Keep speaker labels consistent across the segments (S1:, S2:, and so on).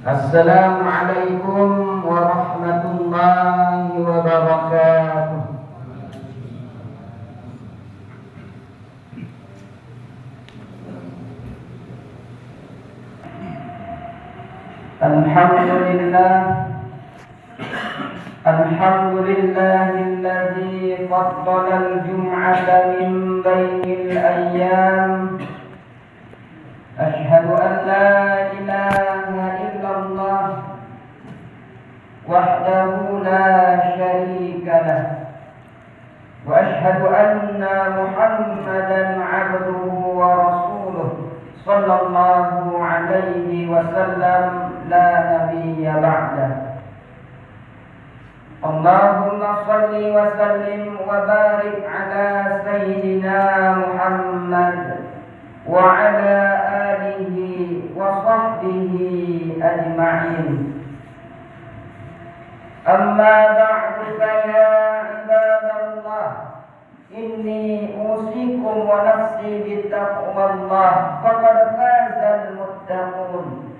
S1: Assalamualaikum warahmatullahi wabarakatuh. Alhamdulillahilladzi faddala al-jum'ata min bainil ayyam. Ashhadu an la ilaha illallah wahdahu la syarika lah wa ashhadu anna Muhammadan 'abduhu wa rasuluh sallallahu alaihi wasallam la nabiyya ba'dah. Allahumma salli wa sallim wa barik ala sayyidina Muhammad wa ala alihi wa sahbihi ajma'in. Amma ba'du fa ya ibadallah, inni usikum wa nafsi bittaqwallah faqad fazal muttaqun.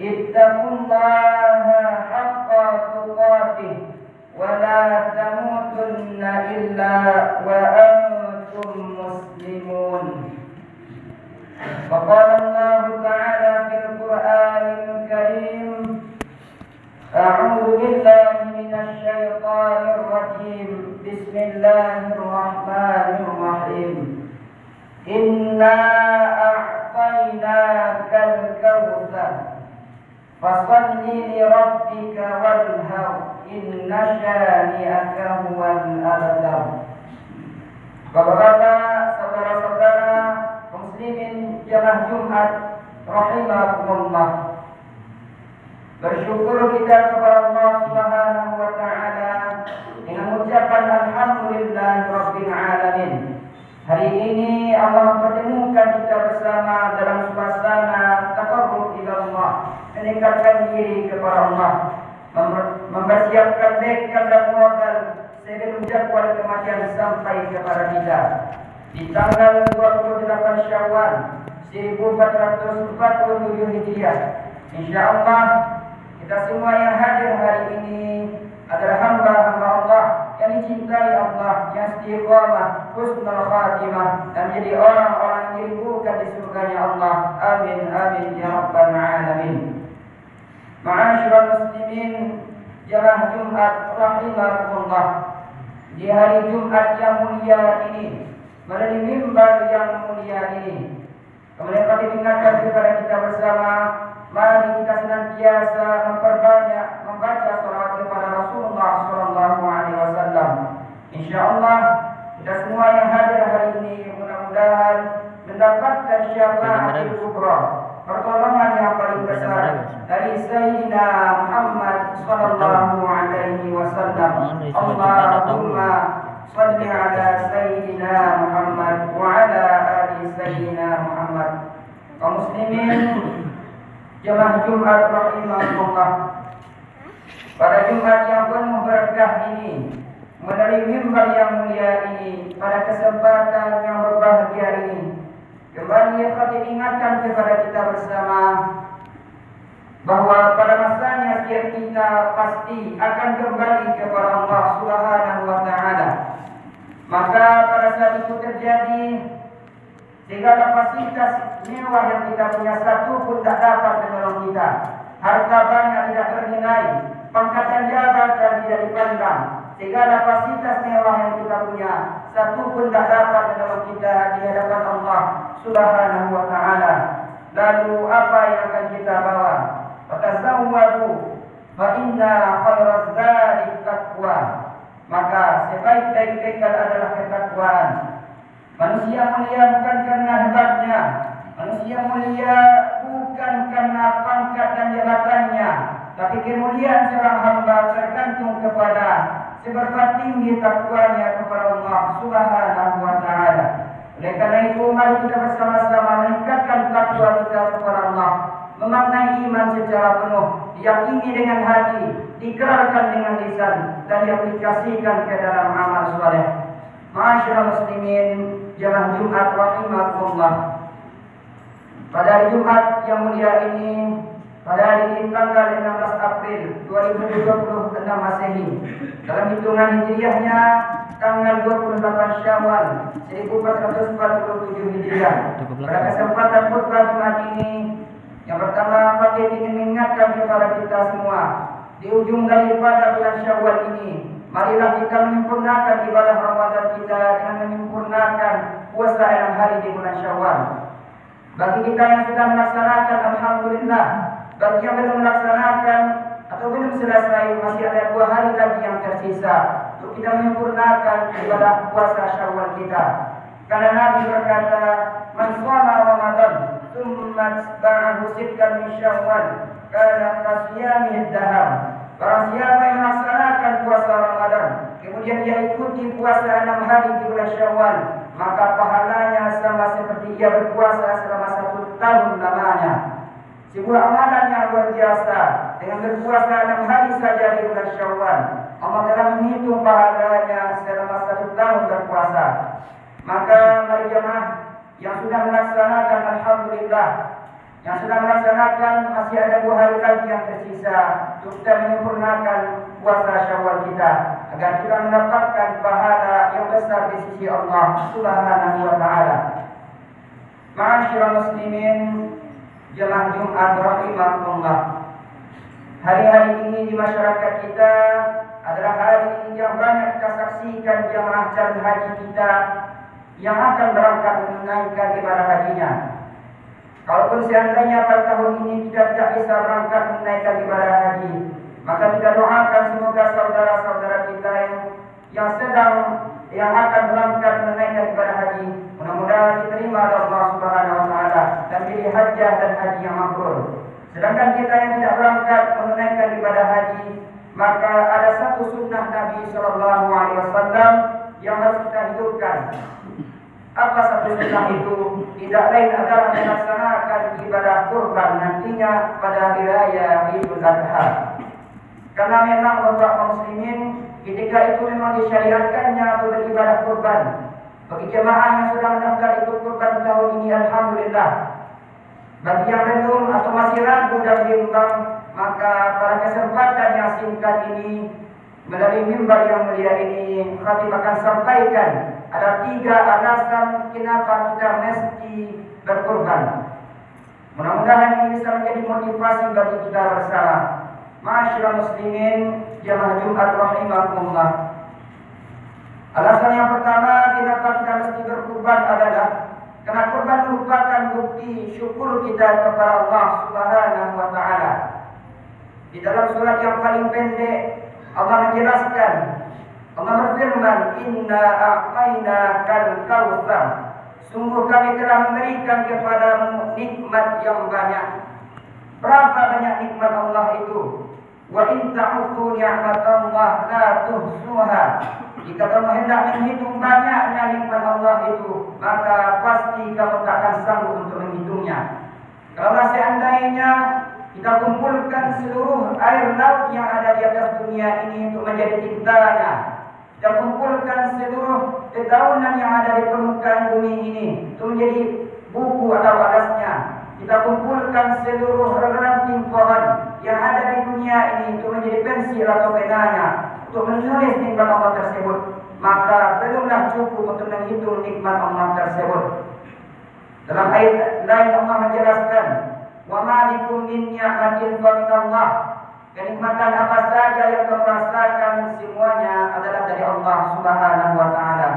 S1: Ittaqullaha haqqa tuqatih wa la tamutunna illa wa antum muslimun. Faqala Allah Ta'ala fil Qur'anil Karim, a'udzu billahi minasy syaithanir rajim. Bismillahirrahmanirrahim. Inna a'tainakal kautsar fasalli li rabbika wanhar inna syani'aka huwal abtar. Bapak-bapak, saudara-saudara muslimin jamaah Jumat rahimakumullah, bersyukur kita kepada Allah Subhanahu wa taala dengan ucapan alhamdulillahirabbil alamin. Hari ini Allah mempertemukan kita bersama dalam suasana taqarrub ila Allah, mendekatkan diri kepada Allah, mempersiapkan bekal dan modal sebelum jadwal kematian sampai kepada kita. Di tanggal 28 Syawal 1447 Hijriah, insyaallah kita semua yang hadir hari ini adalah hamba-hamba Allah yang dicintai Allah, yang istiqamah, husnul khatimah, dan jadi orang-orang yang dirindukan di surganya Allah. Amin amin ya rabbal alamin. Ma'asyiral muslimin jamaah Jumat rahimakumullah, di hari Jumat yang mulia ini, melalui mimbar yang mulia ini, kemudian kami ingatkan kepada kita bersama, mari kita senantiasa memperbanyak membaca salawat kepada Rasulullah sallallahu alaihi wasallam. Insyaallah kita semua yang hadir hari ini mudah-mudahan mendapatkan syafaatul kubra, pertolongan yang paling besar dari Sayyidina Muhammad sallallahu alaihi wasallam. Allahumma salli ala Sayyidina Muhammad wa ala ali Sayyidina Muhammad. Kaum muslimin jamaah Jumat rahimahullah, pada Jumat yang penuh berkah ini, melalui mimbar yang mulia ini, pada kesempatan yang berbahagia ini, kembali kami ingatkan kepada kita bersama bahwa pada masanya setiap kita pasti akan kembali kepada Allah Subhanahu wa taala. Maka pada saat itu terjadi, segala fasilitas mewah yang kita punya satu pun tak dapat menolong kita. Harta banyak tidak bernilai, pangkatan jabatan tidak dipandang. Segala fasilitas mewah yang kita punya satu pun tak dapat menolong kita di hadapan Allah Subhanahu wa taala. Lalu apa yang akan kita bawa? Fatazawwadu fa inna khairaz zadi taqwa. Maka sebaik-baik bekal adalah ketakwaan. Manusia mulia bukan karena hebatnya, manusia mulia bukan karena pangkat dan jabatannya, tapi kemuliaan seorang hamba tergantung kepada seberapa tinggi takwanya kepada Allah Subhanahu wa taala. Oleh karena itu, mari kita bersama-sama meningkatkan takwa kita kepada Allah, memaknai iman secara penuh, diyakini dengan hati, dikerarkan dengan lisan, dan diaplikasikan ke dalam amal saleh. Ma'asyiral muslimin jamaah Jumat rahimakumullah, Pada hari Jumat yang mulia ini, pada hari ini tanggal 16 April 2026 Masehi, dalam hitungan Hijriahnya tanggal 28 Syawal 1447 Hijriah. Pada kesempatan khutbah Jumat ini, yang pertama kami ingin mengingatkan kepada kita semua, di ujung daripada bulan Syawal ini, marilah kita menyempurnakan ibadah Ramadan kita dengan menyempurnakan puasa 6 hari di bulan Syawal. Bagi kita yang sudah melaksanakan, alhamdulillah. Bagi yang belum melaksanakan atau belum selesai, masih ada 2 hari lagi yang tersisa untuk kita menyempurnakan ibadah puasa Syawal kita. Karena Nabi berkata, "Man shoma Ramadan, tsumma atba'ahu sittan min Syawal, kana kasiyamid dahar." Barang siapa yang melaksanakan puasa Ramadan, kemudian dia ikuti puasa 6 hari di bulan Syawal, maka pahalanya sama seperti ia berpuasa selama 1 tahun lamanya. Sebuah amalan yang luar biasa. Dengan berpuasa 6 hari saja di bulan Syawal, Allah telah menghitung pahalanya selama 1 tahun berpuasa. Maka mari jemaah yang sudah melaksanakan, alhamdulillah. Yang sudah melaksanakan, masih ada 2 hari lagi yang tersisa untuk kita menyempurnakan puasa Syawal kita, agar kita mendapatkan pahala yang besar di sisi Allah Subhanahu wa taala. Ma'asyiral muslimin, jemaah Jumat rahimakumullah. Hari-hari ini di masyarakat kita adalah hari yang banyak kita saksikan jemaah calon haji kita yang akan berangkat menunaikan ibadah hajinya. Kalaupun seandainya pada tahun ini kita tidak bisa berangkat menunaikan ibadah haji, maka kita doakan semoga saudara-saudara kita yang akan berangkat menunaikan ibadah haji, mudah-mudahan diterima oleh Allah Subhanahu wa taala dan pilih hajjah dan haji yang mabrur. Sedangkan kita yang tidak berangkat menunaikan ibadah haji, maka ada satu sunnah Nabi sallallahu alaihi wasallam yang harus kita hidupkan. Apa satu sunnah itu? Tidak lain adalah melaksanakan ibadah kurban nantinya pada hari raya Idul Adha. Karena memang bapak muslimin, ketika itu memang disyariatkannya untuk beribadah kurban. Bagi jemaah yang sudah mendaftar ikut kurban tahun ini, alhamdulillah. Bagi yang belum atau masih ragu dan bimbang, maka pada kesempatan yang singkat ini, melalui mimbar yang mulia ini, khatib akan sampaikan ada 3 alasan kenapa kita mesti berkurban. Mudah-mudahan ini bisa menjadi motivasi bagi kita bersama. Ma'asyiral muslimin, jemaah Jumat rahimakumullah. Alasan yang pertama kenapa kita mesti berkurban adalah karena kurban merupakan bukti syukur kita kepada Allah Subhanahu wa taala. Di dalam surat yang paling pendek, Allah menjelaskan, Allah berfirman, "Inna a'tainakal kautsar." Sungguh kami telah memberikan kepadamu nikmat yang banyak. Berapa banyak nikmat Allah itu? Wa in ta'uddu ni'matallah la tuhsuha. Jika kamu hendak menghitung banyaknya nikmat Allah itu, maka pasti kamu tak akan sanggup untuk menghitungnya. Kalau seandainya kita kumpulkan seluruh air laut yang ada di atas dunia ini untuk menjadi tintanya, kita kumpulkan seluruh dedaunan yang ada di permukaan bumi ini untuk menjadi buku atau alasnya, kita kumpulkan seluruh ranting pohon yang ada di dunia ini untuk menjadi pensil atau penanya untuk menulis nikmat Allah tersebut, maka belumlah cukup untuk menghitung nikmat Allah tersebut. Dalam ayat lain Allah menjelaskan, "Wa ma bikum min ni'matin fa min Allah." Kenikmatan apa saja yang kamu rasakan semuanya adalah dari Allah Subhanahu wa taala.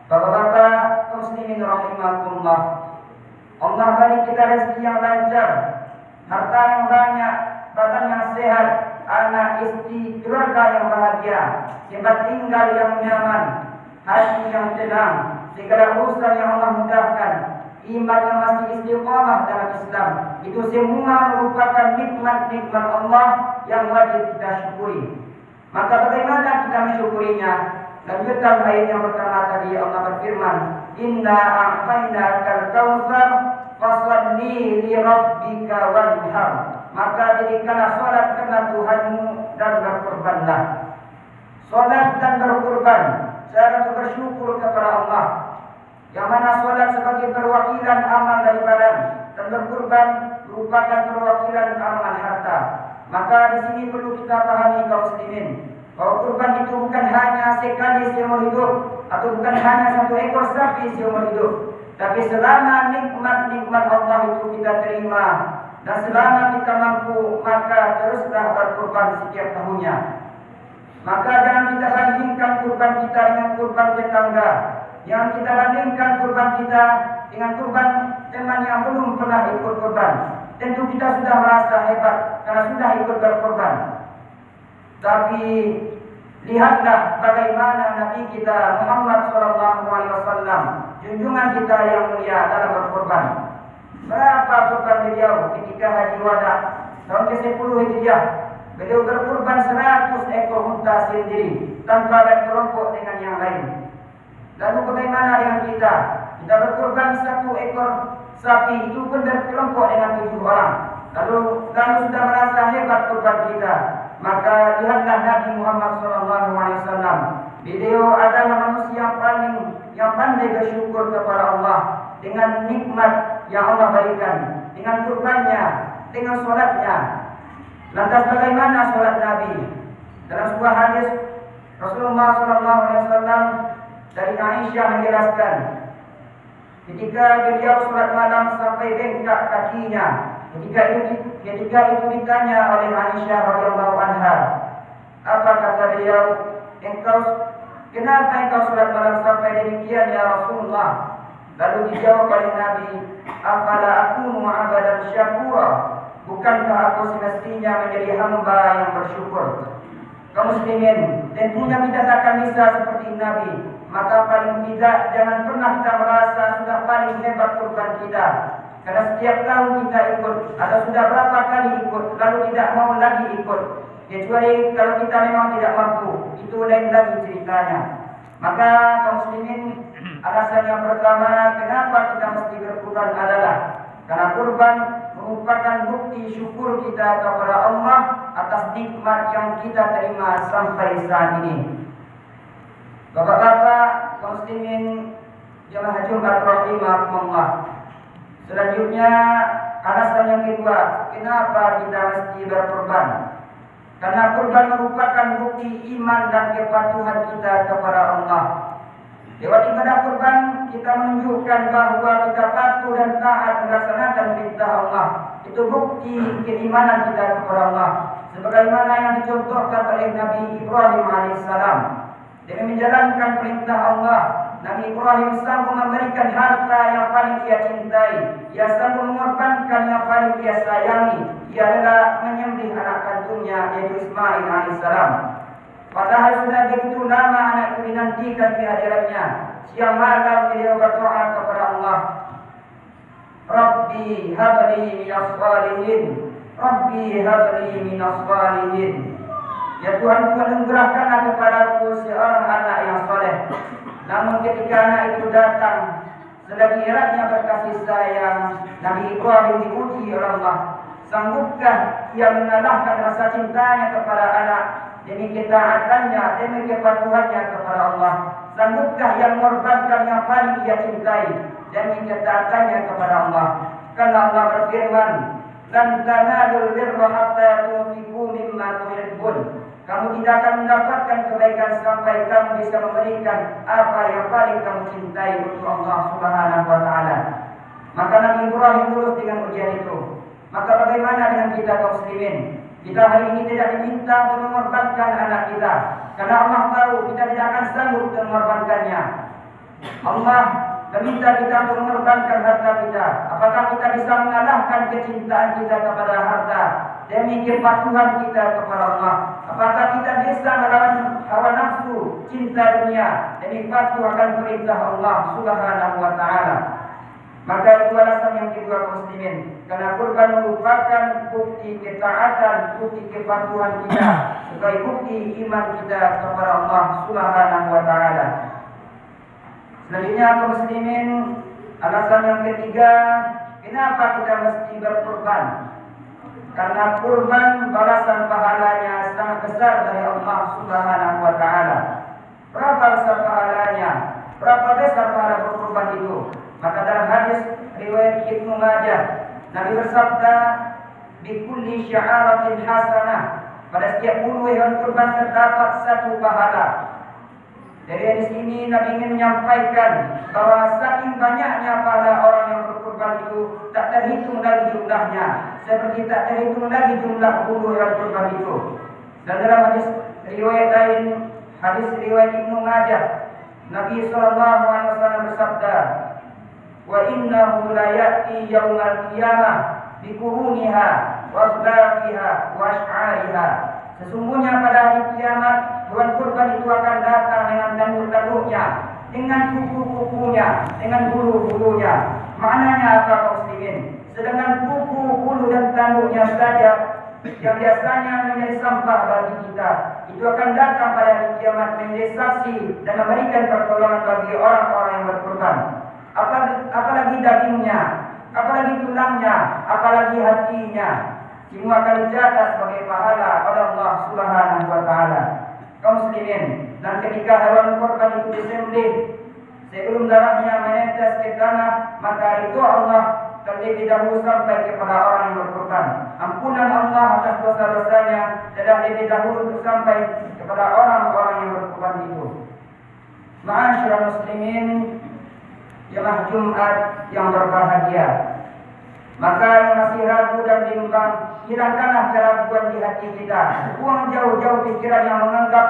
S1: Bapak-bapak muslimin rahimakumullah, Allah beri kita rezeki yang lancar, harta yang banyak, badan yang sehat, anak istri, keluarga yang bahagia, tempat tinggal yang nyaman, hati yang tenang, segala urusan yang Allah mudahkan, iman yang masih istiqamah dalam Islam. Itu semua merupakan nikmat-nikmat Allah yang wajib kita syukuri. Maka bagaimana kita mensyukurinya? Lanjutkan ayat yang pertama tadi, Allah berfirman, "Inna a'tainakal kautsar fasholli li rabbika wanhar." Maka dirikanlah salat karena Tuhanmu dan berkurbanlah. Salat dan berkurban, cara untuk bersyukur kepada Allah. yang mana sholat sebagai perwakilan amal dari badan dan berkurban merupakan perwakilan amal harta. Maka di sini perlu kita pahami kaum muslimin bahwa kurban itu bukan hanya sekali seumur hidup atau bukan hanya satu ekor sapi seumur hidup, tapi selama nikmat-nikmat Allah itu kita terima dan selama kita mampu, maka teruslah berkurban setiap tahunnya. Maka jangan kita bandingkan kurban kita dengan kurban tetangga. Jangan kita bandingkan kurban kita dengan kurban teman yang belum pernah ikut kurban. Tentu kita sudah merasa hebat karena sudah ikut berkurban. Tapi lihatlah bagaimana Nabi kita Muhammad SAW, junjungan kita yang mulia dalam berkurban. Berapa kurban beliau ketika haji wada tahun ke-10 Hijriah? Beliau berkurban 100 ekor unta sendiri tanpa berkelompok dengan yang lain. Lalu bagaimana dengan kita? Kita berkurban 1 ekor sapi itu pun berkelompok dengan 7 orang. Lalu sudah merasa hebat kurban kita. Maka lihatlah Nabi Muhammad SAW. Beliau adalah manusia yang pandai bersyukur kepada Allah dengan nikmat yang Allah berikan, dengan kurbannya, dengan solatnya. Lantas bagaimana solat Nabi? Dalam sebuah hadis Rasulullah SAW dari Aisyah menjelaskan, ketika beliau solat malam sampai bengkak kakinya, ketika itu ditanya oleh Aisyah radhiyallahu anha, apa kata beliau? Kenapa engkau solat malam sampai demikian ya Rasulullah? Lalu dijawab oleh Nabi, afala akunu abadan syakura? Bukankah aku semestinya menjadi hamba yang bersyukur? Kaum muslimin, tentunya kita takkan bisa seperti Nabi. Maka paling tidak jangan pernah kita merasa sudah paling hebat kurban kita. Karena setiap tahun kita ikut, atau sudah berapa kali ikut, lalu tidak mau lagi ikut. Kecuali kalau kita memang tidak mampu, itu lain lagi ceritanya. Maka kaum muslimin, alasan yang pertama kenapa kita mesti berkurban adalah karena kurban merupakan bukti syukur kita kepada Allah atas nikmat yang kita terima sampai saat ini. Bapak-bapak kaum muslimin jemaah Jumat rahimakumullah. Selanjutnya alasan yang kedua, kenapa kita mesti berkurban? Karena kurban merupakan bukti iman dan kepatuhan kita kepada Allah. Lewat ibadah kurban kita menunjukkan bahwa kita patuh dan taat melaksanakan perintah Allah. Itu bukti keimanan kita kepada Allah. Sebagaimana yang dicontohkan oleh Nabi Ibrahim alaihissalam. Dengan menjalankan perintah Allah, Nabi Ibrahim sanggup memberikan harta yang paling ia cintai. Ia sanggup mengorbankan yang paling ia sayangi. Ia adalah menyembelih anak kandungnya, yaitu Ismail alaihissalam. Padahal sudah begitu lama anak itu dinantikan kehadirannya. Siang malam beliau berdoa kepada Allah, Rabbi habli minas salihin, Rabbi habli minas salihin. Ya Tuhan, anugerahkanlah kepadaku seorang anak yang soleh. Namun ketika anak itu datang, selagi eratnya berkasih sayang, Nabi Ibrahim diuji oleh Allah. Sanggupkah ia mengalahkan rasa cintanya kepada anak demi ketaatannya, demi kepatuhannya kepada Allah? Sanggupkah ia mengorbankan yang paling ia cintai demi ketaatannya kepada Allah? Karena Allah berfirman, "Lan tanalul birra hatta tunfiqu mimma tuhibbun." Kamu tidak akan mendapatkan kebaikan sampai kamu bisa memberikan apa yang paling kamu cintai untuk Allah Subhanahu wa taala. Maka Nabi Ibrahim lulus dengan ujian itu. Maka bagaimana dengan kita kaum muslimin? Kita hari ini tidak diminta untuk mengorbankan anak kita, karena Allah tahu kita tidak akan sanggup untuk mengorbankannya. Allah meminta kita untuk mengorbankan harta kita. Apakah kita bisa mengalahkan kecintaan kita kepada harta demi kepatuhan kita kepada Allah? Apakah kita bisa melawan hawa nafsu, cinta dunia demi patuh akan perintah Allah Subhanahu wa taala? Maka itu alasan yang kedua kaum muslimin. Karena kurban merupakan bukti ketaatan, bukti kepatuhan kita, sebagai bukti iman kita kepada Allah Subhanahu wa taala. Selanjutnya kaum muslimin, alasan yang ketiga, kenapa kita mesti berkurban? Karena kurban balasan pahalanya sangat besar dari Allah Subhanahu wa taala. Berapa besar pahalanya? Berapa besar pahala berkurban itu? Maka dalam hadis riwayat Ibnu Majah, Nabi bersabda, "Bikulli sya'aratin hasanah." Pada setiap bulu hewan kurban terdapat satu pahala. Dari hadis ini Nabi ingin menyampaikan bahwa saking banyaknya pahala orang yang berkurban itu tak terhitung lagi jumlahnya, seperti tak terhitung lagi jumlah bulu hewan kurban itu. Dan dalam hadis riwayat lain, hadis riwayat Ibnu Majah, Nabi SAW bersabda, "Wa innahu la ya'ti yaumal qiyamah biquruniha wa asbabiha wa ash'ariha." Sesungguhnya pada hari kiamat hewan kurban itu akan datang dengan tanduk-tanduknya, dengan kuku-kukunya, dengan bulu-bulunya. Maknanya apa kaum muslimin? Sedangkan kuku, bulu dan tanduknya saja yang biasanya menjadi sampah bagi kita, itu akan datang pada hari kiamat menjadi saksi dan memberikan pertolongan bagi orang-orang yang berkurban. Apalagi dagingnya, apalagi tulangnya, apalagi hatinya, semua akan dicatat sebagai pahala pada Allah Subhanahu wa taala. Kaum muslimin, dan ketika hewan kurban itu disembelih, sebelum darahnya menetes ke tanah, maka ridho Allah terlebih dahulu sampai kepada orang yang berkurban. Ampunan Allah atas dosa-dosanya telah lebih dahulu sampai kepada orang-orang yang berkurban itu. Ma'asyiral muslimin, jemaah Jumat yang berbahagia. Maka yang masih ragu dan bimbang, hilangkanlah keraguan di hati kita. Buang jauh-jauh pikiran yang menganggap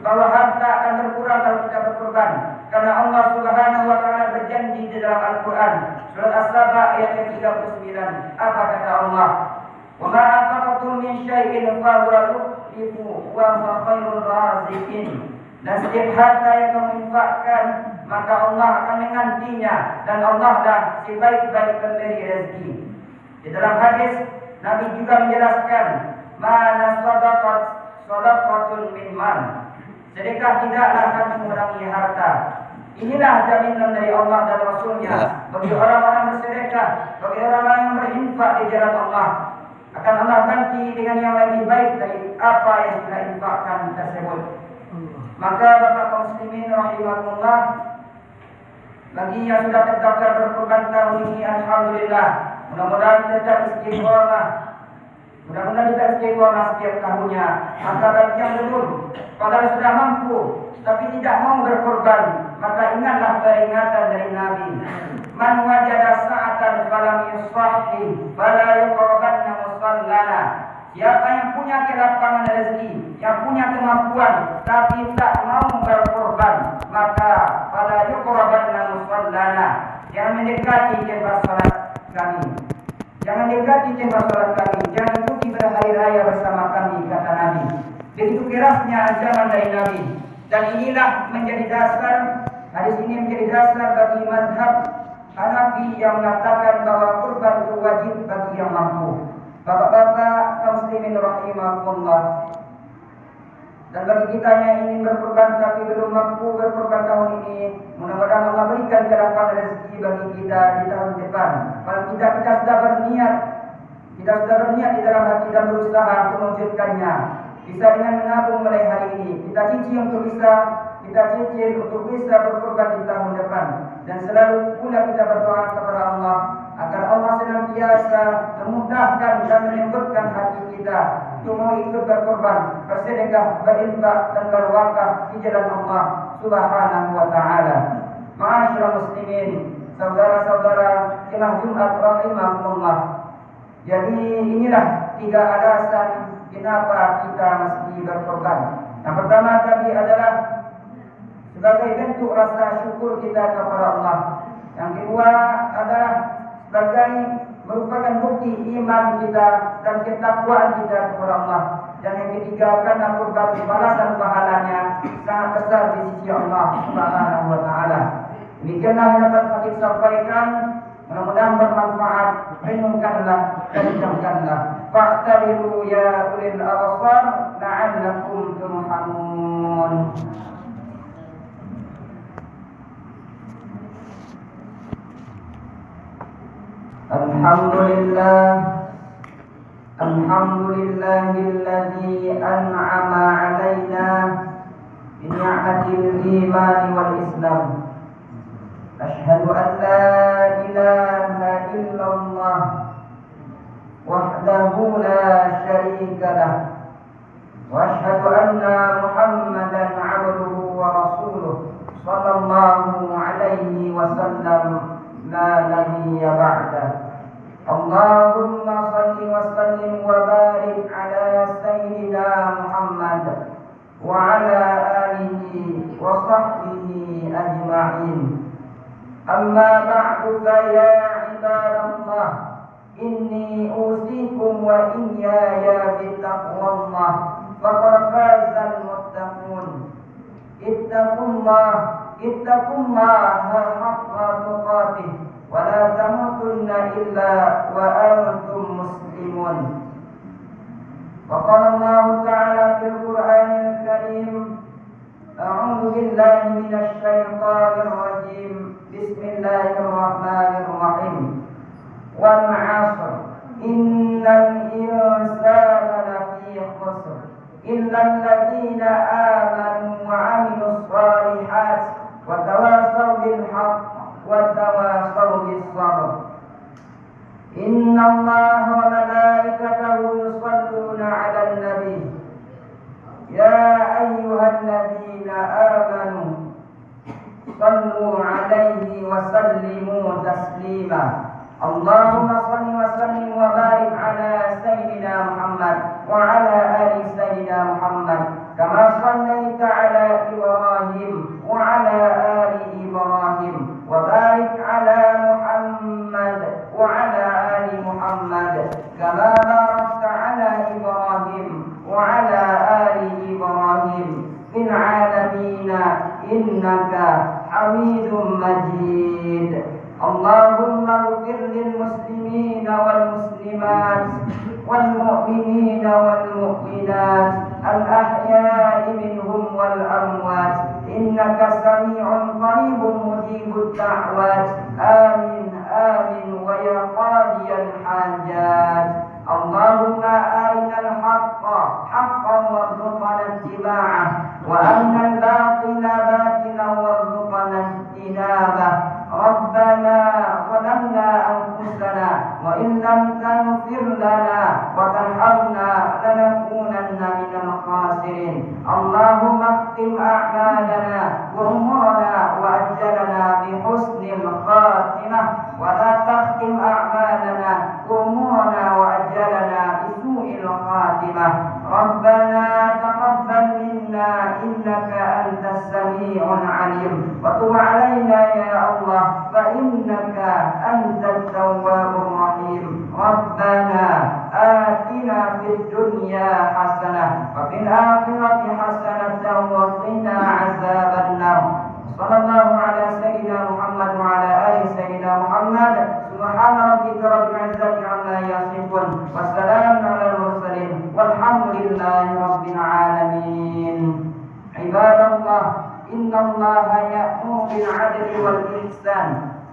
S1: bahwa harta akan berkurang kalau kita berkurban. Karena Allah Subhanahu wa taala berjanji di dalam Al-Qur'an, surat As-Saba ayat ke-39. Apa kata Allah? "Wa ma anfaqtum min syai'in fa huwa yukhlifu wa huwa khairur raziqin." Dan setiap harta yang kamu infakkan, maka Allah akan menggantinya, dan Allah dah sebaik-baik pemberi rezeki. Di dalam hadis Nabi juga menjelaskan, "Mana sadaqatun min mal." Sedekah tidaklah akan mengurangi harta. Inilah jaminan dari Allah dan Rasulnya bagi orang-orang yang bersedekah, bagi orang-orang yang berinfak di jalan Allah. Akan Allah ganti dengan yang lebih baik dari apa yang kita infakkan tersebut. Maka Bapak kaum muslimin rahimakumullah, bagi yang sudah terdaftar berkurban tahun ini, alhamdulillah, mudah-mudahan tetap istiqomah. Mudah-mudahan kita istiqomah setiap tahunnya. Maka bagi yang belum, padahal sudah mampu tapi tidak mau berkorban, maka ingatlah peringatan dari Nabi, "Man wajada sa'atan falam yusahhi fala yuqrabanna musallana." Siapa yang punya kelapangan rezeki, yang punya kemampuan tapi tak mau berkorban, maka fala yuqrabanna musallana. Jangan mendekati tempat salat kami. Jangan dekati tempat salat kami. Jangan ikuti pada hari raya bersama kami, kata Nabi. Begitu kerasnya ancaman dari Nabi. Dan inilah menjadi dasar, hadis ini menjadi dasar bagi mazhab Hanafi yang mengatakan bahwa kurban itu wajib bagi yang mampu. Bapak-bapak kaum muslimin rahimakumullah, dan bagi kita yang ingin berkurban tapi belum mampu berkurban tahun ini, mudah-mudahan Allah berikan kelapangan rezeki bagi kita di tahun depan. Kalau kita sudah berniat, di dalam hati dan berusaha untuk mewujudkannya. Bisa dengan menabung mulai hari ini. Kita cicil untuk bisa berkurban di tahun depan. Dan selalu pula kita berdoa kepada Allah agar Allah senantiasa memudahkan dan melembutkan hati kita untuk mau ikut berkorban, bersedekah, berinfak dan berwakaf di jalan Allah Subhanahu wa taala. Ma'asyiral muslimin, saudara-saudara jemaah Jumat rahimakumullah. Jadi inilah 3 alasan kenapa kita mesti berkorban. Yang pertama tadi adalah sebagai bentuk rasa syukur kita kepada Allah. Yang kedua adalah sebagai merupakan bukti iman kita dan ketakwaan kita kepada Allah. Dan yang ketiga, karena kurban balasan pahalanya sangat besar di sisi Allah Subhanahu wa taala. Demikianlah yang dapat kita sampaikan. Mudah-mudahan bermanfaat. Renungkanlah dan camkanlah. Fa'tabiru ya ulil absar la'allakum turhamun. Alhamdulillahilladzi an'ama 'alaina bi ni'matil iman wal islam أشهد أن لا إله إلا الله وحده لا شريك له وأشهد أن محمدا عبده ورسوله صلى الله عليه وسلم لا نبي بعده. اللهم صل وسلم وبارك على سيدنا محمد وعلى آله وصحبه أجمعين. أما بعد فيا عباد الله إني أوصيكم وإياي بتقوى الله فقد فاز المتقون. اتقوا الله حق تقاته ولا تموتن إلا وأنتم مسلمون. وقال الله تعالى في القرآن الكريم: أعوذ بالله من الشيطان الرجيم، بسم الله الرحمن الرحيم. والعصر إن الإنسان لفي خسر إلا الذين آمنوا وعملوا الصالحات وتواصوا بالحق وتواصوا بالصبر. إن الله وملائكته يصلون على النبي يا أيها الذين آمنوا صلوا عليه وسلموا تسليما. اللهم صل وسلم وبارك على سيدنا محمد وعلى آل سيدنا محمد كما صليت على إبراهيم وعلى آل إبراهيم وبارك على محمد وعلى آل محمد كما باركت على إبراهيم وعلى آل إبراهيم في العالمين إنك حميد مجيد. اللهم اغفر للمسلمين والمسلمات والمؤمنين والمؤمنات الأحياء منهم والأموات إنك سميع قريب مجيب الدعوات. آمين آمين ويا قاضي الحاجات. اللهم أرنا الحق حقا وارزقنا اتباعه وأرنا الباطل باطلا وارزقنا اجتنابه. ربنا ظلمنا أنفسنا وإن لم تغفر لنا وترحمنا لنكونن من الخاسرين. اللهم اختم أعمالنا وأمورنا وأجلنا بحسن الخاتمة ولا تختم أعمالنا وأمورنا وأجلنا بسوء الخاتمة. ربنا تقبل منا إنك أنت السميع العليم وتب علينا يا الله فإنك أنت التواب الرحيم. ربنا آتنا في الدنيا حسنة وفي الآخرة حسنة وقنا عذاب النار. صلى الله على سيدنا محمد وعلى آل سيدنا محمد. سبحان ربك رب العزة عما يصفون والسلام على المرسلين والحمد لله رب العالمين. عباد الله إن الله يأمر بالعدل والإحسان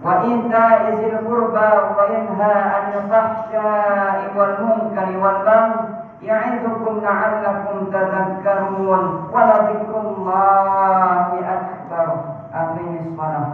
S1: وإيتاء ذي القربى وينهى عن الفحشاء والمنكر والبغي يعظكم لعلكم تذكرون ولذكر الله أكبر. أقم الصلاة.